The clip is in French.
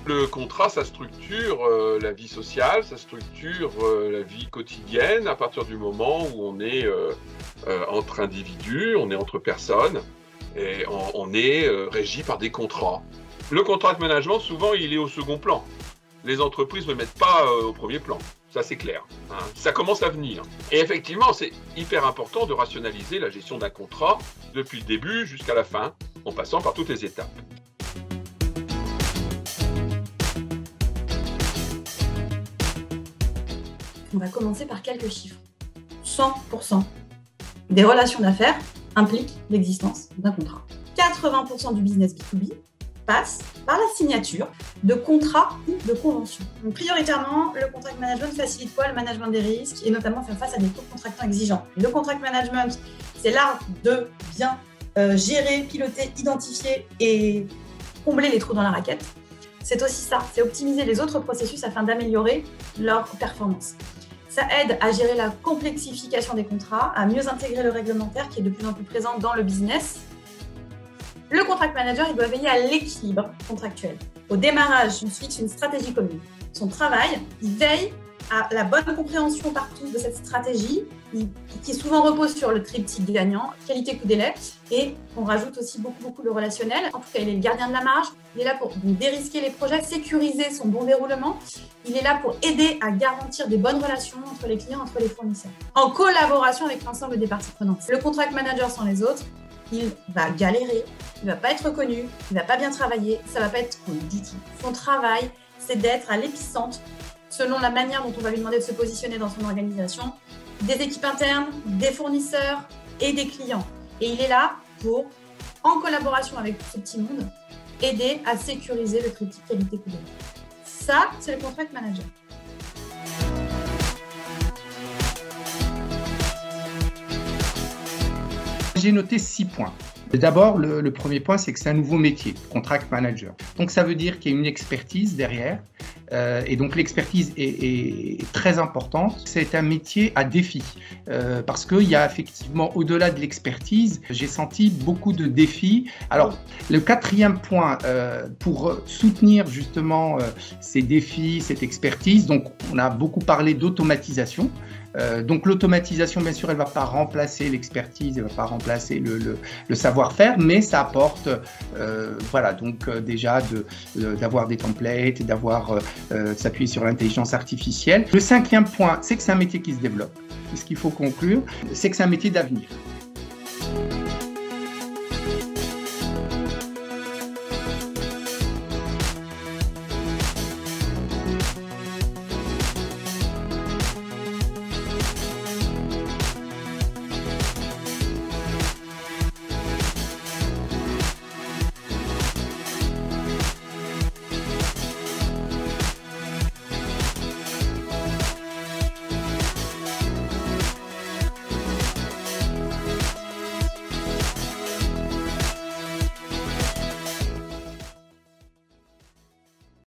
Le contrat, ça structure la vie sociale, ça structure la vie quotidienne à partir du moment où on est entre individus, on est entre personnes et on est régi par des contrats. Le contrat de management, souvent, il est au second plan. Les entreprises ne le mettent pas au premier plan. Ça, c'est clair. Hein. Ça commence à venir. Et effectivement, c'est hyper important de rationaliser la gestion d'un contrat depuis le début jusqu'à la fin, en passant par toutes les étapes. On va commencer par quelques chiffres. 100% des relations d'affaires impliquent l'existence d'un contrat. 80% du business B2B passe par la signature de contrats ou de conventions. Donc, prioritairement, le contract management facilite quoi? Le management des risques et notamment faire face à des co-contractants exigeants. Le contract management, c'est l'art de bien gérer, piloter, identifier et combler les trous dans la raquette. C'est aussi ça, c'est optimiser les autres processus afin d'améliorer leur performance. Ça aide à gérer la complexification des contrats, à mieux intégrer le réglementaire qui est de plus en plus présent dans le business. Le contract manager, il doit veiller à l'équilibre contractuel. Au démarrage, on se fixe une stratégie commune. Son travail, il veille à la bonne compréhension par tous de cette stratégie, qui souvent repose sur le triptyque gagnant, qualité, coût, délai, et on rajoute aussi beaucoup le relationnel. En tout cas, il est le gardien de la marge, il est là pour dérisquer les projets, sécuriser son bon déroulement, il est là pour aider à garantir des bonnes relations entre les clients, entre les fournisseurs, en collaboration avec l'ensemble des parties prenantes. Le contract manager sans les autres, il va galérer, il ne va pas être reconnu, il ne va pas bien travailler, ça ne va pas être du tout. Son travail, c'est d'être à l'épicentre, selon la manière dont on va lui demander de se positionner dans son organisation, des équipes internes, des fournisseurs et des clients. Et il est là pour, en collaboration avec ce petit monde, aider à sécuriser le triptyque qualité-coût. Ça, c'est le contract manager. J'ai noté 6 points. D'abord, le premier point, c'est que c'est un nouveau métier, contract manager. Donc, ça veut dire qu'il y a une expertise derrière. Et donc, l'expertise est très importante. C'est un métier à défi. Parce qu'il y a effectivement, au-delà de l'expertise, j'ai senti beaucoup de défis. Alors, le quatrième point, pour soutenir justement ces défis, cette expertise, donc on a beaucoup parlé d'automatisation. Donc l'automatisation, bien sûr, elle ne va pas remplacer l'expertise, elle ne va pas remplacer le savoir-faire, mais ça apporte, voilà, donc déjà d'avoir des templates, d'avoir s'appuyer sur l'intelligence artificielle. Le cinquième point, c'est que c'est un métier qui se développe. Et ce qu'il faut conclure, c'est que c'est un métier d'avenir.